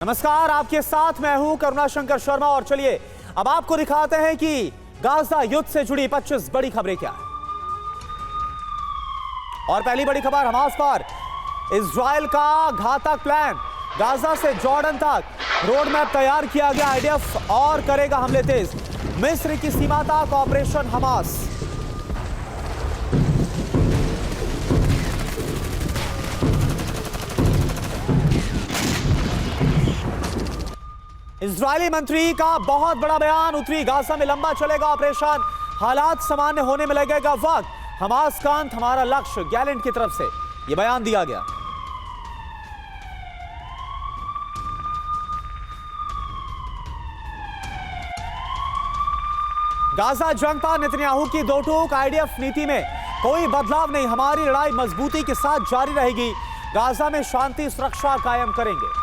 नमस्कार, आपके साथ मैं हूं करुणा शंकर शर्मा और चलिए अब आपको दिखाते हैं कि गाजा युद्ध से जुड़ी 25 बड़ी खबरें क्या है। और पहली बड़ी खबर हमास पर इजराइल का घातक प्लान, गाजा से जॉर्डन तक रोड मैप तैयार किया गया। आईडीएफ और करेगा हमले तेज, मिस्र की सीमा तक ऑपरेशन हमास। इजरायली मंत्री का बहुत बड़ा बयान, उत्तरी गाजा में लंबा चलेगा ऑपरेशन, हालात सामान्य होने में लगेगा वक्त, हमास का अंत हमारा लक्ष्य, गैलेंट की तरफ से यह बयान दिया गया। गाजा जंग पर नेतन्याहू की दो टूक, आईडीएफ नीति में कोई बदलाव नहीं, हमारी लड़ाई मजबूती के साथ जारी रहेगी, गाजा में शांति सुरक्षा कायम करेंगे।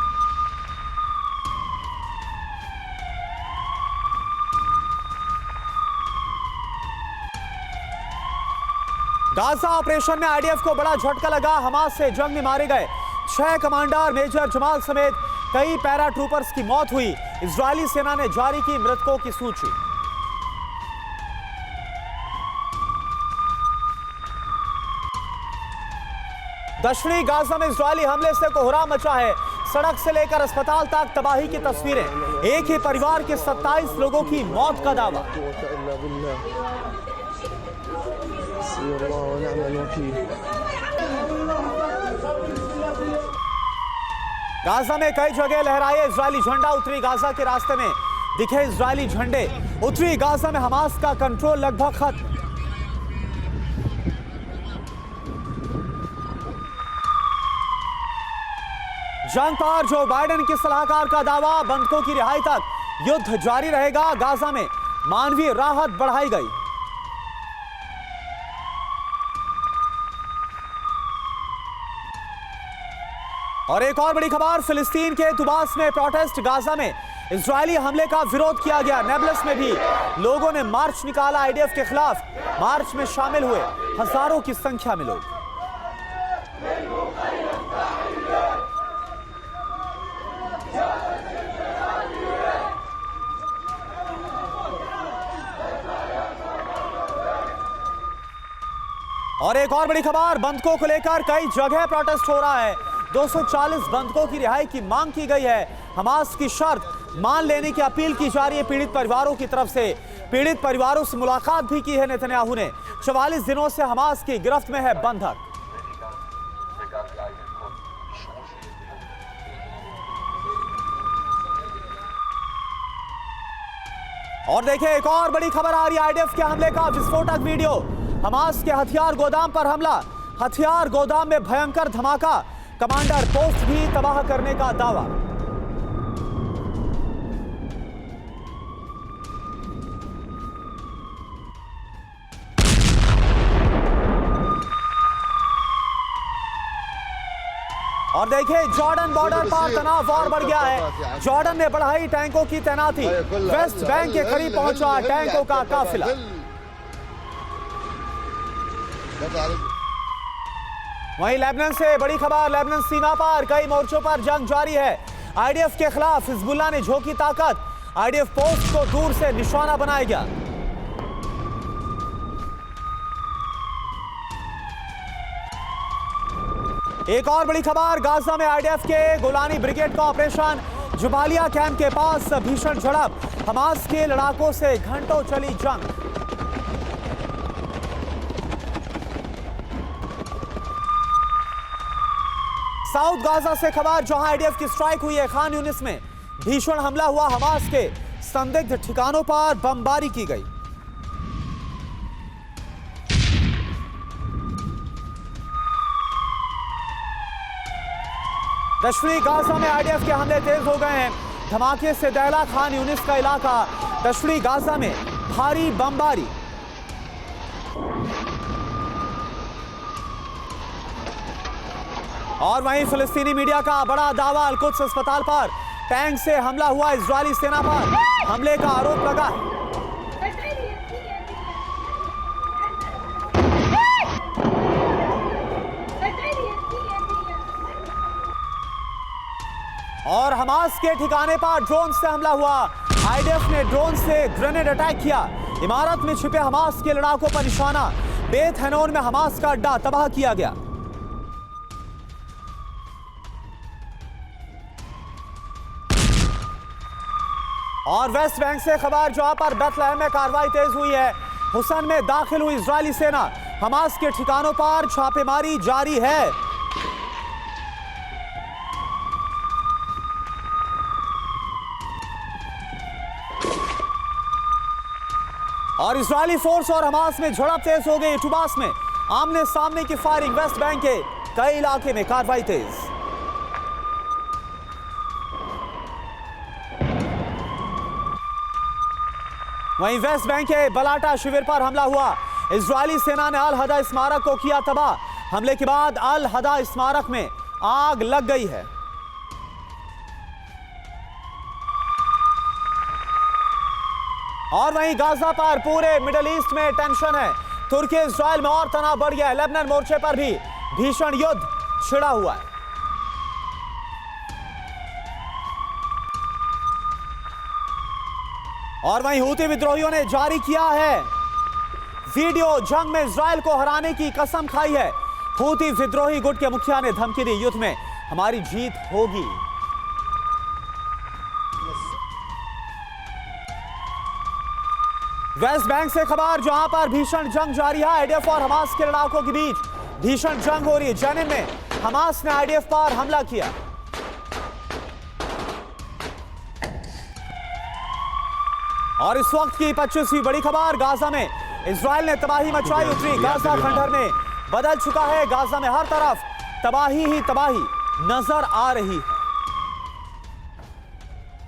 गाजा ऑपरेशन में आईडीएफ को बड़ा झटका लगा, हमास से जंग में मारे गए 6 कमांडर मेजर जमाल समेत कई पैरा ट्रूपर्स की मौत हुई। इजरायली सेना ने जारी की मृतकों की सूची। दक्षिणी गाजा में इजरायली हमले से कोहराम मचा है, सड़क से लेकर अस्पताल तक तबाही की तस्वीरें, एक ही परिवार के 27 लोगों की मौत का दावा। गाजा में कई जगह लहराए इजरायली झंडा, उत्तरी गाजा के रास्ते में दिखे इजरायली झंडे। उत्तरी गाजा में हमास का कंट्रोल लगभग खत्म। जंग पर जो बाइडेन के सलाहकार का दावा, बंधकों की रिहाई तक युद्ध जारी रहेगा, गाजा में मानवीय राहत बढ़ाई गई। और एक और बड़ी खबर, फिलिस्तीन के तुबास में प्रोटेस्ट, गाजा में इजरायली हमले का विरोध किया गया। नेबलस में भी लोगों ने मार्च निकाला आईडीएफ के खिलाफ, मार्च में शामिल हुए हजारों की संख्या में लोग। और एक और बड़ी खबर, बंधकों को लेकर कई जगह प्रोटेस्ट हो रहा है, 240 बंधकों की रिहाई की मांग की गई है। हमास की शर्त मान लेने की अपील की जा रही है पीड़ित परिवारों की तरफ से। पीड़ित परिवारों से मुलाकात भी की है नेतन्याहू ने। 44 दिनों से हमास की गिरफ्त में है बंधक। और देखिए एक और बड़ी खबर आ रही है, आईडीएफ के हमले का विस्फोटक वीडियो, हमास के हथियार गोदाम पर हमला, हथियार गोदाम में भयंकर धमाका, कमांडर पोस्ट भी तबाह करने का दावा। और देखिए जॉर्डन बॉर्डर पर तनाव और बढ़ गया है, जॉर्डन ने बढ़ाई टैंकों की तैनाती, वेस्ट बैंक के करीब पहुंचा टैंकों का काफिला। वहीं लेबनान से बड़ी खबर, लेबनान सीमा पर कई मोर्चों पर जंग जारी है, आईडीएफ के खिलाफ हिजबुल्लाह ने झोंकी ताकत, आईडीएफ पोस्ट को दूर से निशाना बनाया गया। एक और बड़ी खबर, गाजा में आईडीएफ के गोलानी ब्रिगेड का ऑपरेशन, जुबालिया कैंप के पास भीषण झड़प, हमास के लड़ाकों से घंटों चली जंग। साउथ गाजा से खबर, जहां आईडीएफ की स्ट्राइक हुई है, खान यूनिस में भीषण हमला हुआ, हमास के संदिग्ध ठिकानों पर बमबारी की गई। दक्षिणी गाजा में आईडीएफ के हमले तेज हो गए हैं, धमाके से दहला खान यूनिस का इलाका, दक्षिणी गाजा में भारी बमबारी। और वहीं फिलिस्तीनी मीडिया का बड़ा दावा, अल-कुद्स अस्पताल पर टैंक से हमला हुआ, इजरायली सेना पर हमले का आरोप लगा। और हमास के ठिकाने पर ड्रोन से हमला हुआ। आईडीएफ ने ड्रोन से ग्रेनेड अटैक किया। इमारत में छिपे हमास के लड़ाकों पर निशाना। बेत हनोन में हमास का अड्डा तबाह किया गया। और वेस्ट बैंक से खबर, जहां पर बेथलेहम में कार्रवाई तेज हुई है। हुसैन में दाखिल हुई इजरायली सेना। हमास के ठिकानों पर छापेमारी जारी है। और इजरायली फोर्स और हमास में झड़प तेज हो गई। टुबास में आमने सामने की फायरिंग। वेस्ट बैंक के कई इलाके में कार्रवाई तेज। वहीं वेस्ट बैंक के बलाटा शिविर पर हमला हुआ। इजरायली सेना ने अल हदा स्मारक को किया तबाह। हमले के बाद अल हदा स्मारक में आग लग गई है। और वहीं गाजा पर पूरे मिडिल ईस्ट में टेंशन है। तुर्की इजराइल में और तनाव बढ़ गया है। लेबनान मोर्चे पर भी भीषण युद्ध छिड़ा हुआ है। और वहीं हूती विद्रोहियों ने जारी किया है वीडियो। जंग में इजराइल को हराने की कसम खाई है। हूती विद्रोही गुट के मुखिया ने धमकी दी, युद्ध में हमारी जीत होगी। वेस्ट बैंक से खबर, जहां पर भीषण जंग जारी है। आईडीएफ और हमास के लड़ाकों के बीच भीषण जंग हो रही है। जेनिन में हमास ने आईडीएफ पर हमला किया। और इस वक्त की 25वीं बड़ी खबर, गाजा में इजराइल ने तबाही मचाई। उतरी गाजा खंडहर में बदल चुका है। गाजा में हर तरफ तबाही ही तबाही नजर आ रही है।